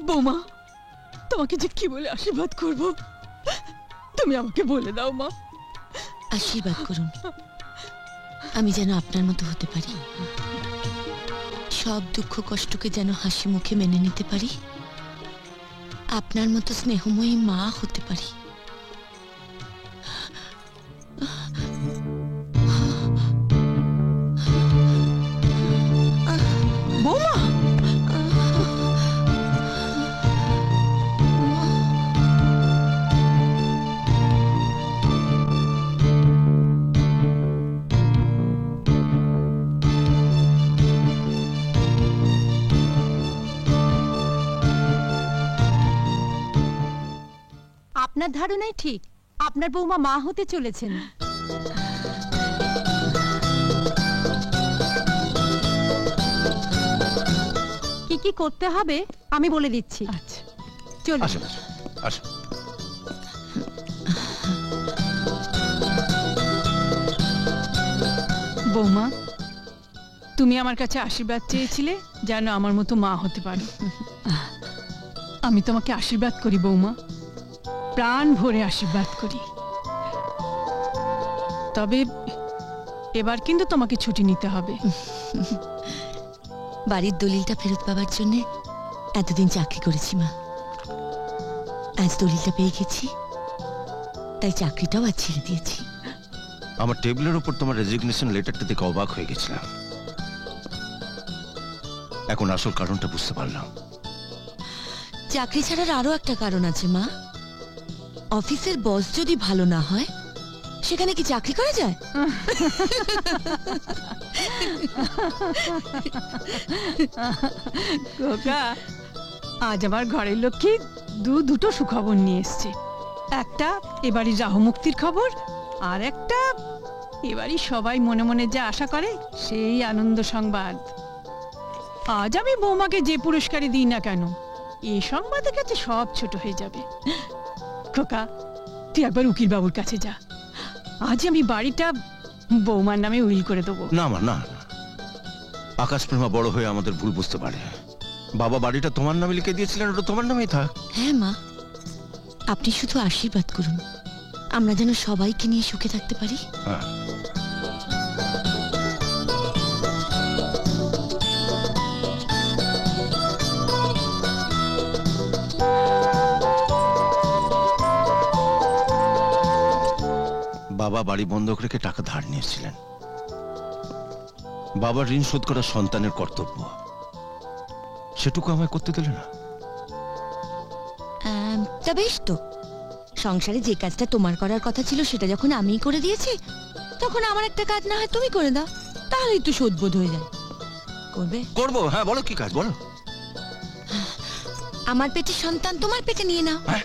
বৌমা, তোমাকে যে কি বলে আশীর্বাদ করব তুমি আমাকে বলে দাও মা। আশীর্বাদ করুন আমি যেন আপনার মতো হতে পারি, সব দুঃখ কষ্টকে যেন হাসি মুখে মেনে নিতে পারি, আপনার মতো স্নেহময়ী মা হতে পারি। বৌমা, আপনার ধারণাই ঠিক, আপনার বৌমা মা হতে চলেছেন। কি কি করতে হবে আমি বলে দিচ্ছি। আচ্ছা চলুন। আসুন আসুন আসুন। বৌমা, তুমি আমার কাছে আশীর্বাদ চেয়েছিলে যেন আমার মতো মা হতে পারো। আমি তোমাকে আশীর্বাদ করি বৌমা, প্রাণ ভরে আশীর্বাদ করি। তবে এবার কিন্তু তোমাকে ছুটি নিতে হবে। বাড়ির দলিলটা ফেরত পাওয়ার জন্য এতদিন চাকরি করেছি মা, আজ দলিলটা পেয়ে গেছি, তাই চাকরিটাও আজ ছেড়ে দিয়েছি। আমার টেবিলের উপর তোমার রেজিগনেশন লেটারটা দেখে অবাক হয়ে গেছিলাম, এখন আসল কারণটা বুঝতে পারলাম। চাকরি ছাড়ার আরো একটা কারণ আছে মা, অফিসের বস যদি ভালো না হয় সেখানে কি চাকরি করা যায়? খোকা, আজ আমার ঘরের লক্ষ্মী দুটো সুখবর নিয়ে এসছে। একটা এবারই রাহু মুক্তির খবর, আর একটা এবারই সবাই মনে মনে যা আশা করে সেই আনন্দ সংবাদ। আজ আমি বৌমাকে যে পুরস্কারই দিই না কেন, এই সংবাদের কাছে সব ছোট হয়ে যাবে। খোকা, তুই একবার উকিল বাবুর কাছে যা, আজ আমি বাড়িটা বৌমার নামে উইল করে দেবো। না মা, না না, আকাশ প্রেমা বড় হয়ে আমাদের ভুল বুঝতে পারে। বাবা বাড়িটা তোমার নামে লিখে দিয়েছিলেন, ওটা তোমার নামেই থাক। হ্যাঁ মা, আপনি শুধু আশীর্বাদ করুন আমরা যেন সবাইকে নিয়ে সুখে থাকতে পারি। হ্যাঁ। বাবা বাড়ি বন্ধক রেখে টাকা ধার নিয়েছিলেন। বাবার ঋণ শোধ করা সন্তানের কর্তব্য, সেটুকু আমায় করতে দিলে না। তা বেশ তো, সংসারে যে কাজটা তোমার করার কথা ছিল সেটা যখন আমিই করে দিয়েছি, তখন আমার একটা কাজ না হয় তুমি করে দাও, তাহলেই তো শোধবোধ হয়ে যায়। করবে? করবো, হ্যাঁ বলো কি কাজ বলো। আমার পেটের সন্তান তোমার পেটে নিয়ে নাও। হ্যাঁ।